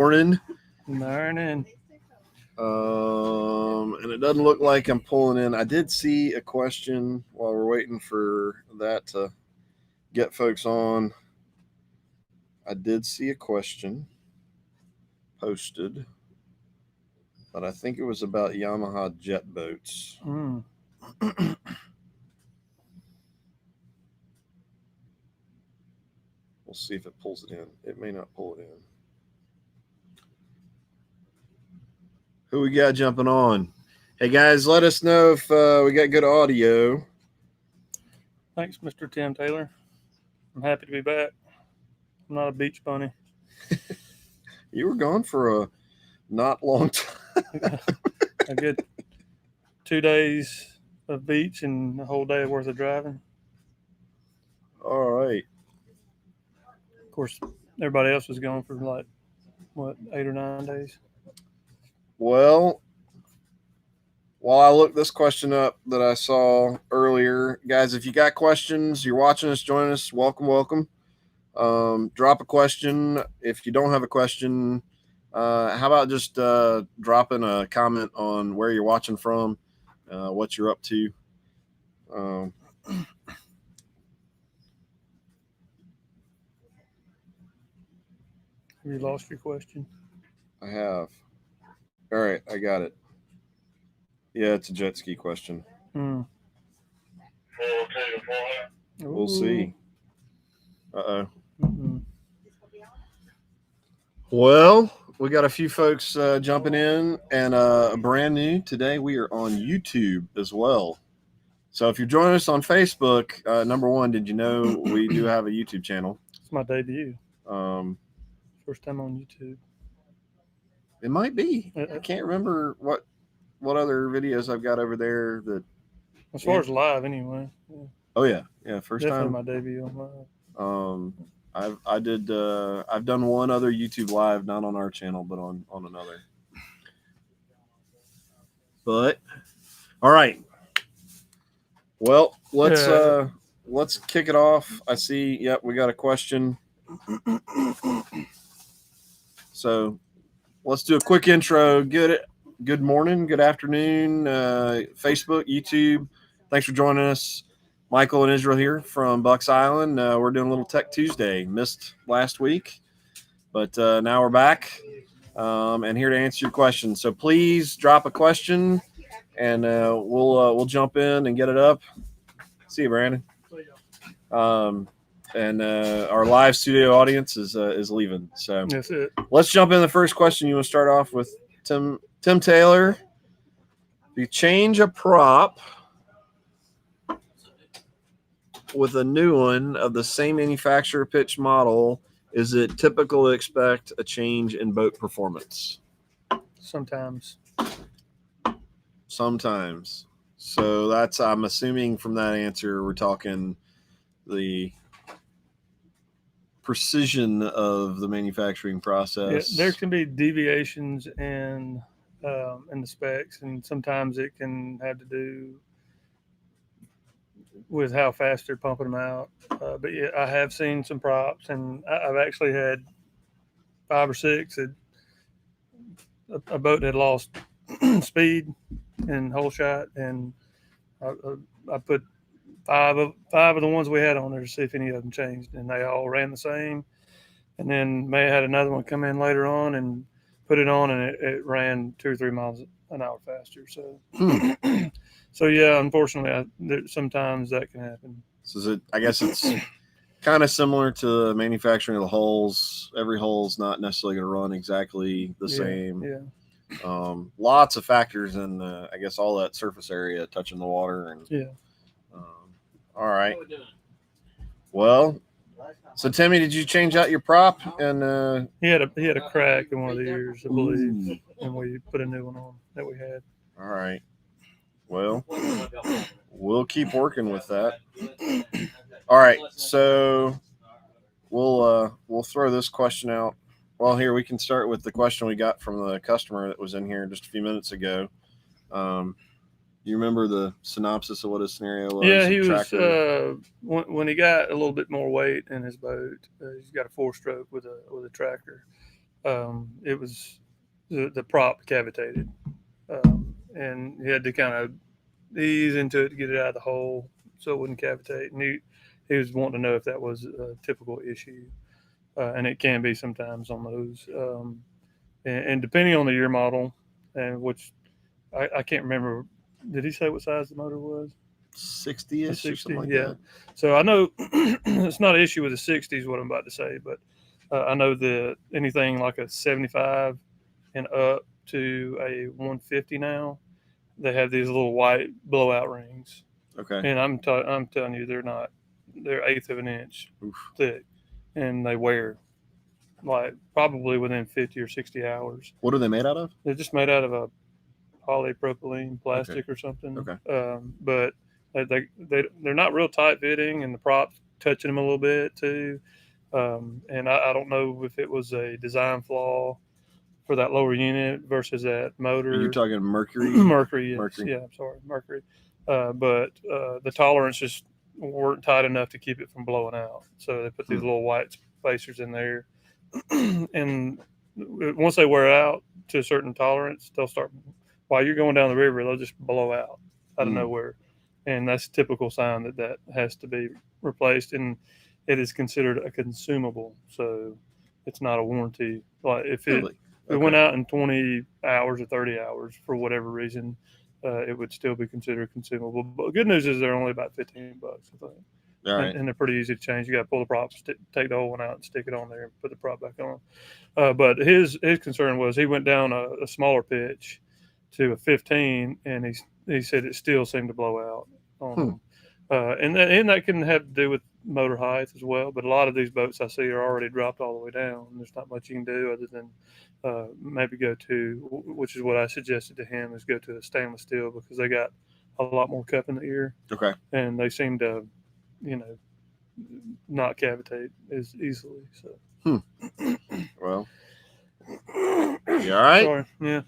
Morning. Morning. And it doesn't look like I'm pulling in. I did see a question while we're waiting for that to get folks on. I did see a question posted, but I think it was about Yamaha jet boats. Mm. We'll see if it pulls it in. It may not pull it in. Who we got jumping on? Hey guys, let us know if we got good audio. Thanks, Mr. Tim Taylor. I'm happy to be back. I'm not a beach bunny. You were gone for a not long time. A good 2 days of beach and a whole day worth of driving. All right. Of course, everybody else was gone for like, 8 or 9 days? Well, while I look this question up that I saw earlier, guys, if you got questions, you're watching us, join us, welcome. Drop a question. If you don't have a question, how about just dropping a comment on where you're watching from, what you're up to. Have you lost your question? I have. All right, I got it. Yeah, it's a jet ski question. We'll see. Uh-oh. Mm-mm. Well, we got a few folks jumping in, and brand new today, we are on YouTube as well. So if you're joining us on Facebook, number one, did you know we do have a YouTube channel? It's my debut. First time on YouTube. It might be. I can't remember what other videos I've got over there that. As far as live, anyway. Yeah. Oh yeah, first Definitely time. My debut on live. I've done one other YouTube live, not on our channel, but on another. But all right. Well, let's kick it off. I see. Yep, we got a question. So let's do a quick intro. Good morning, good afternoon, Facebook, YouTube. Thanks for joining us. Michael and Israel here from Bucks Island. We're doing a little Tech Tuesday. Missed last week, but now we're back and here to answer your questions. So please drop a question, and we'll jump in and get it up. See you, Brandon. And our live studio audience is leaving. So that's it. Let's jump in the first question. You want to start off with Tim Taylor? If you change a prop with a new one of the same manufacturer pitch model, is it typical to expect a change in boat performance? Sometimes. So that's, I'm assuming from that answer, we're talking the precision of the manufacturing process. Yeah, there can be deviations in the specs, and sometimes it can have to do with how fast they're pumping them out. But yeah, I have seen some props, and I've actually had 5 or 6 that a boat had lost speed in whole shot, and I put five of the ones we had on there to see if any of them changed, and they all ran the same. And then May had another one come in later on and put it on, and it ran 2 or 3 miles an hour faster. So, so yeah, unfortunately, sometimes that can happen. So I guess it's kind of similar to manufacturing of the hulls. Every hull's not necessarily going to run exactly the same. Yeah. Lots of factors in, I guess, all that surface area touching the water. And yeah. All right. Well, so Timmy, did you change out your prop? And he had a crack in one of the ears, I believe, and we put a new one on that we had. All right. Well, we'll keep working with that. All right. So we'll throw this question out. Well, here we can start with the question we got from the customer that was in here just a few minutes ago. You remember the synopsis of what his scenario was? Yeah, he was when he got a little bit more weight in his boat. He's got a 4-stroke with a tractor. It was the prop cavitated, and he had to kind of ease into it to get it out of the hole so it wouldn't cavitate. And he was wanting to know if that was a typical issue, and it can be sometimes on those. And depending on the year model, and which I can't remember, did he say what size the motor was? 60-ish or 60, something like yeah. that. So I know it's not an issue with the 60s, what I'm about to say, but I know that anything like a 75 and up to a 150 now, they have these little white blowout rings. Okay. And I'm telling you, they're eighth of an inch Oof. thick, and they wear like probably within 50 or 60 hours. What are they made out of? They're just made out of a polypropylene plastic or something. Okay. But they're not real tight fitting, and the props touching them a little bit too. And I don't know if it was a design flaw for that lower unit versus that motor. Are you talking mercury? Mercury, yes. Mercury. Yeah, I'm sorry, mercury. But the tolerance just weren't tight enough to keep it from blowing out. So they put these little white spacers in there, and once they wear out to a certain tolerance, they'll start. While you're going down the river, they'll just blow out of nowhere, and that's a typical sign that has to be replaced. And it is considered a consumable, so it's not a warranty. Like if it Really? If it went out in 20 hours or 30 hours for whatever reason, it would still be considered consumable. But the good news is they're only about $15, I think. All right. And they're pretty easy to change. You got to pull the prop, take the old one out, and stick it on there, and put the prop back on. But his concern was he went down a smaller pitch to a 15, and he said it still seemed to blow out on him. And that can have to do with motor height as well. But a lot of these boats I see are already dropped all the way down. There's not much you can do other than maybe go to, which is what I suggested to him, is go to a stainless steel because they got a lot more cup in the ear. Okay. And they seem to, not cavitate as easily. So. Well, you all right? Sorry. Yeah.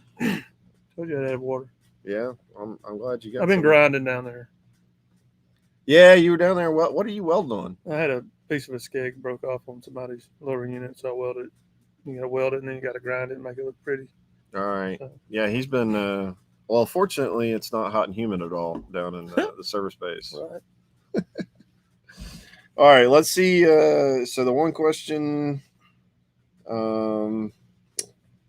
Told you I'd have water. Yeah, I'm glad you got. I've been grinding down there. Yeah, you were down there. What are you welding on? I had a piece of a skeg broke off on somebody's lower unit, so I welded it. You got to weld it, and then you got to grind it and make it look pretty. All right. So. Yeah, he's been. Well, fortunately, it's not hot and humid at all down in the service base. Right. All right. Let's see. So the one question.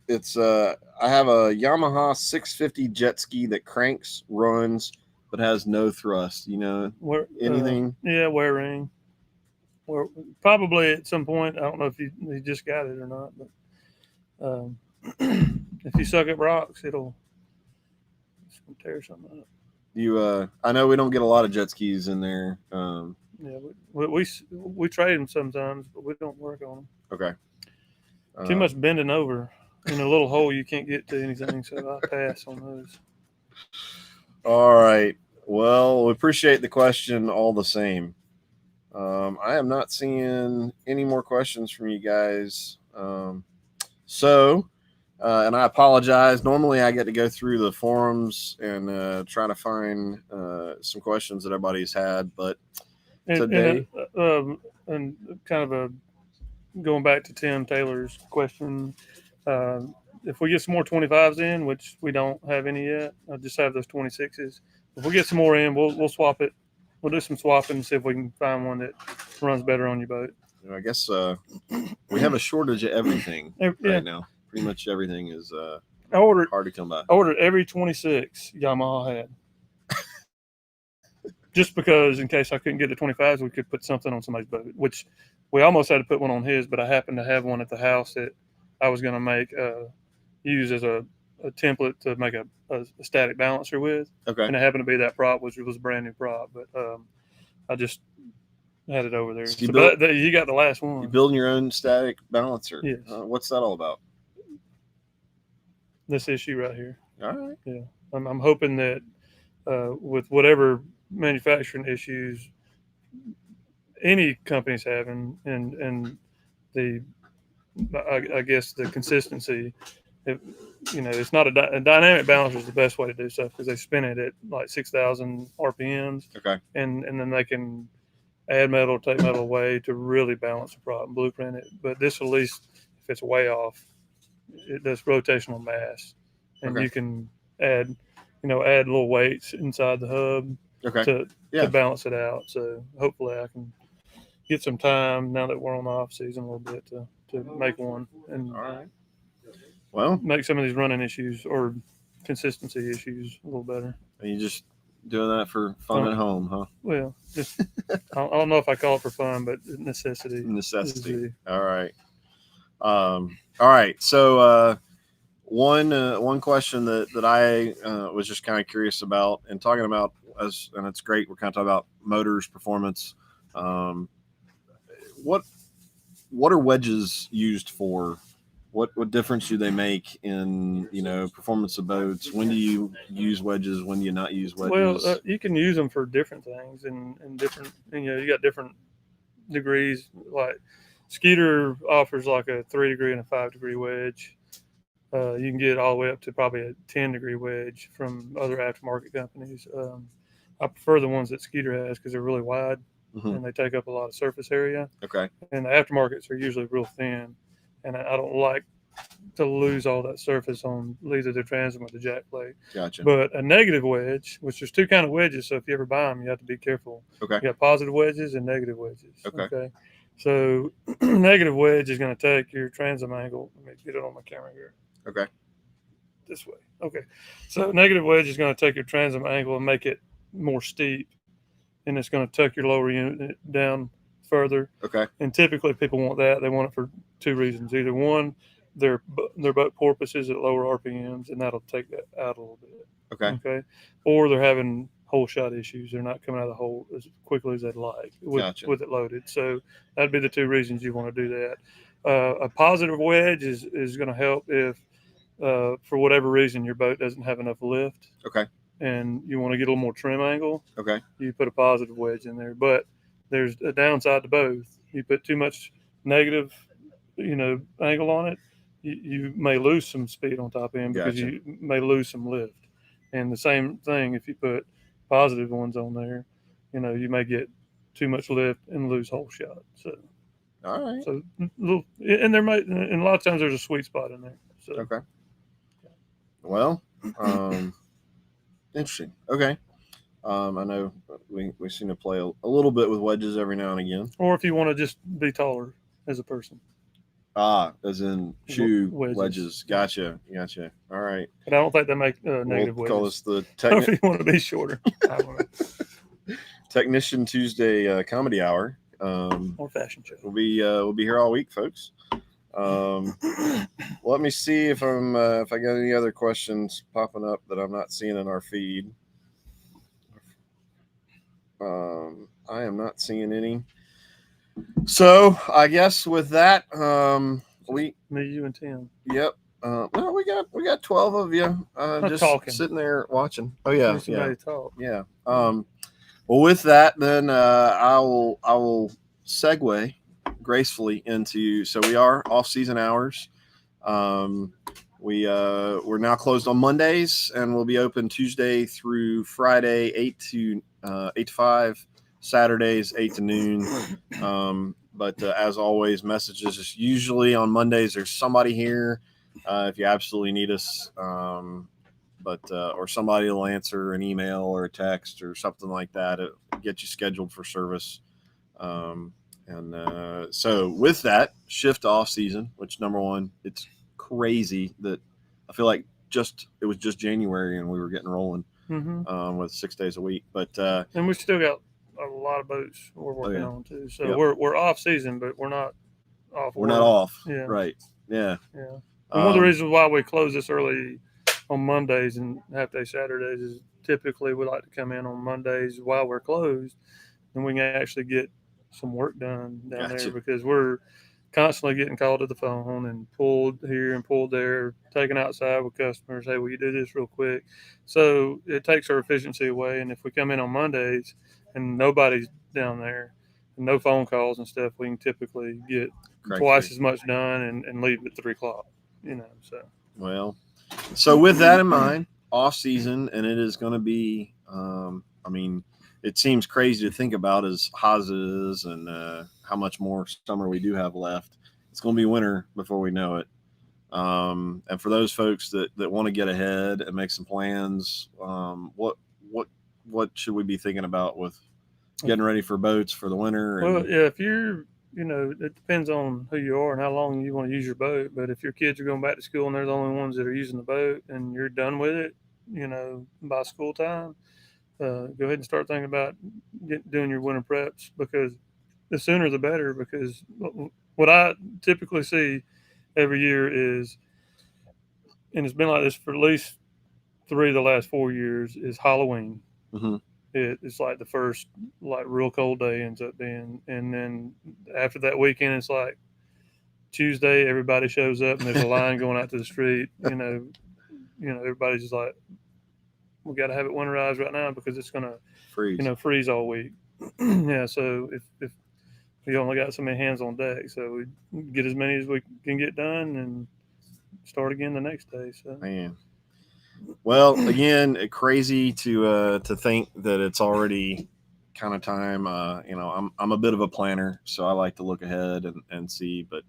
It's I have a Yamaha 650 jet ski that cranks, runs, but has no thrust. Anything? Yeah, wear ring. Probably at some point. I don't know if you just got it or not, but if you suck at rocks, it'll tear something up. I know we don't get a lot of jet skis in there. Yeah, we trade them sometimes, but we don't work on them. Okay. Too much bending over in a little hole you can't get to anything, so I pass on those. All right. Well, we appreciate the question all the same. I am not seeing any more questions from you guys. And I apologize. Normally I get to go through the forums and try to find some questions that everybody's had, but today. And kind of going back to Tim Taylor's question, if we get some more 25s in, which we don't have any yet, I just have those 26s. If we get some more in, we'll swap it. We'll do some swapping and see if we can find one that runs better on your boat. I guess we have a shortage of everything right now. Pretty much everything is hard to come by. I ordered every 26 Yamaha had. Just because in case I couldn't get the 25s, we could put something on somebody's boat, which we almost had to put one on his, but I happened to have one at the house that I was going to use as a template to make a static balancer with. Okay. And it happened to be that prop, which was a brand new prop, but I just had it over there. So you got the last one. You building your own static balancer? Yes. What's that all about? This issue right here. All right. Yeah. I'm hoping that with whatever manufacturing issues any company's having and I guess the consistency, it's not a dynamic balancer is the best way to do stuff because they spin it at like 6,000 RPMs. Okay. And then they can add metal, take metal away to really balance the prop and blueprint it. But this, at least if it's way off, that's rotational mass, and Okay. you can add little weights inside the hub Okay. to balance it out. So hopefully I can get some time now that we're on the off season a little bit to make one and All right. Well, make some of these running issues or consistency issues a little better. are you just doing that for fun at home, huh? Well, just I don't know if I call it for fun, but necessity. Necessity. All right. All right. So one question that I was just kind of curious about and talking about, and it's great. We're kind of talking about motors, performance. What are wedges used for? What difference do they make in performance of boats? When do you use wedges? When do you not use wedges? Well, you can use them for different things and different. You got different degrees. Like Skeeter offers like a 3-degree and a 5-degree wedge. You can get all the way up to probably a 10-degree wedge from other aftermarket companies. I prefer the ones that Skeeter has because they're really wide and they take up a lot of surface area. Okay. And the aftermarkets are usually real thin, and I don't like to lose all that surface on either the transom or the jack plate. Gotcha. But a negative wedge, which there's two kind of wedges, so if you ever buy them, you have to be careful. Okay. You got positive wedges and negative wedges. Okay. So negative wedge is going to take your transom angle. Let me get it on my camera here. Okay. This way. Okay. So negative wedge is going to take your transom angle and make it more steep, and it's going to tuck your lower unit down further. Okay. And typically people want that. They want it for two reasons. Either one, their boat porpoises at lower RPMs, and that'll take that out a little bit. Okay. Okay. Or they're having hole shot issues. They're not coming out of the hole as quickly as they'd like with it loaded. So that'd be the two reasons you want to do that. A positive wedge is going to help if, for whatever reason, your boat doesn't have enough lift. Okay. And you want to get a little more trim angle. Okay. You put a positive wedge in there. But there's a downside to both. You put too much negative, angle on it, you may lose some speed on top end because you may lose some lift. And the same thing if you put positive ones on there, you may get too much lift and lose hole shot. So, all right. So, and and a lot of times there's a sweet spot in there. So. Okay. Well, interesting. Okay. I know we seem to play a little bit with wedges every now and again. Or if you want to just be taller as a person. As in shoe wedges. Gotcha. All right. But I don't think they make negative wedges. Call this the if you want to be shorter. I don't know. Technician Tuesday comedy hour. Or fashion show. We'll be here all week, folks. Let me see if I got any other questions popping up that I'm not seeing in our feed. I am not seeing any. So I guess with that, me, you, and Tim. Yep. Well, we got 12 of you just talking. Sitting there watching. Oh yeah, talk. Yeah. Well, with that, then I will segue gracefully into. So we are off-season hours. We're now closed on Mondays, and we'll be open Tuesday through Friday, 8 to 5. Saturdays 8 to noon. But as always, messages is usually on Mondays. There's somebody here if you absolutely need us, or somebody will answer an email or a text or something like that. It'll get you scheduled for service. So with that, shift off season, which number one, it's crazy that I feel like it was just January and we were getting rolling with 6 days a week. But and we still got a lot of boats we're working on too. So we're off season, but we're not off. We're not off. Yeah. Right. Yeah. Yeah. And one of the reasons why we close this early on Mondays and half-day Saturdays is typically we like to come in on Mondays while we're closed, and we can actually get some work done down there because we're constantly getting called to the phone and pulled here and pulled there, taken outside with customers. Hey, will you do this real quick? So it takes our efficiency away. And if we come in on Mondays and nobody's down there and no phone calls and stuff, we can typically get twice as much done and leave at 3:00. So with that in mind, off season, and it is going to be, it seems crazy to think about as hot as it is and how much more summer we do have left. It's going to be winter before we know it. And for those folks that want to get ahead and make some plans, what should we be thinking about with getting ready for boats for the winter? Well, yeah, if you're, it depends on who you are and how long you want to use your boat. But if your kids are going back to school and they're the only ones that are using the boat and you're done with it, by school time, go ahead and start thinking about doing your winter preps, because the sooner the better. Because what I typically see every year is, and it's been like this for at least 3 of the last 4 years, is Halloween. Mm-hmm. It's like the first real cold day ends up being, and then after that weekend, it's like Tuesday. Everybody shows up, and there's a line going out to the street. Everybody's just like, we got to have it winterized right now because it's gonna freeze all week. Yeah, so if we only got so many hands on deck, so we get as many as we can get done and start again the next day. So man. Well, again, crazy to think that it's already kind of time. I'm a bit of a planner, so I like to look ahead and see. But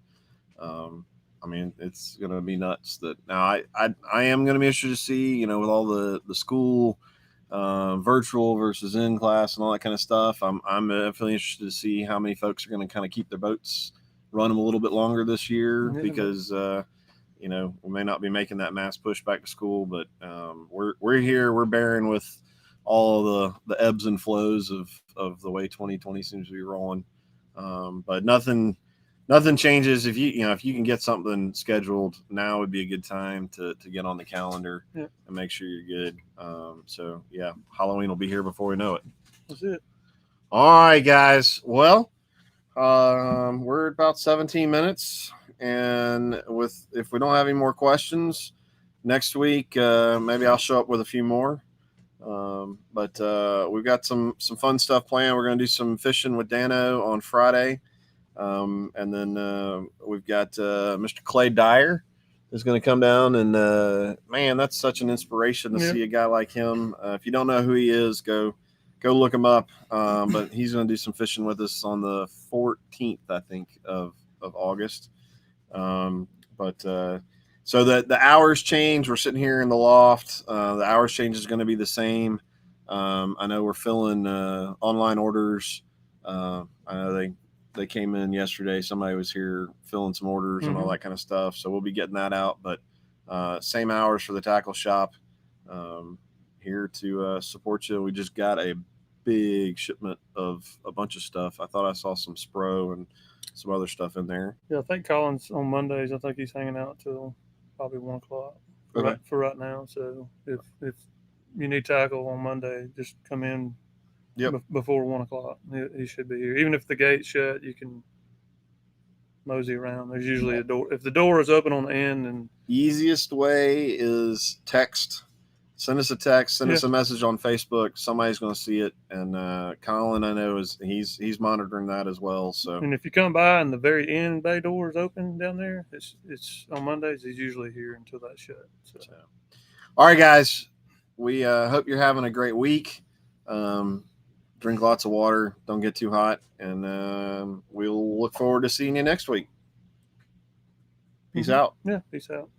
I mean, it's going to be nuts. That now I am going to be interested to see, with all the school virtual versus in class and all that kind of stuff. I'm definitely interested to see how many folks are going to kind of keep their boats running a little bit longer this year, because we may not be making that mass push back to school, but we're here. We're bearing with all the ebbs and flows of the way 2020 seems to be rolling. But nothing changes. If you can get something scheduled now, would be a good time to get on the calendar and make sure you're good. So yeah, Halloween will be here before we know it. That's it. All right, guys. Well, we're at about 17 minutes. And if we don't have any more questions next week, maybe I'll show up with a few more. But we've got some fun stuff planned. We're going to do some fishing with Dano on Friday. And then we've got Mr. Clay Dyer is going to come down. And man, that's such an inspiration to see a guy like him. If you don't know who he is, go look him up. But he's going to do some fishing with us on the 14th, I think, of August. So the hours change. We're sitting here in the loft. The hours change is going to be the same. I know we're filling online orders. I know they came in yesterday. Somebody was here filling some orders and all that kind of stuff. So we'll be getting that out. But same hours for the tackle shop. Here to support you. We just got a big shipment of a bunch of stuff. I thought I saw some Spro and some other stuff in there. Yeah, I think Colin's on Mondays. I think he's hanging out till probably 1 o'clock for right now. So if you need tackle on Monday, just come in before 1 o'clock. He should be here. Even if the gate's shut, you can mosey around. There's usually a door. If the door is open on the end, and easiest way is text. Send us a text. Send us a message on Facebook. Somebody's going to see it. And Colin, I know, he's monitoring that as well. So, and if you come by and the very end bay door is open down there, it's on Mondays. He's usually here until that's shut. So. All right, guys. We hope you're having a great week. Drink lots of water. Don't get too hot. And we'll look forward to seeing you next week. Peace out. Yeah, peace out.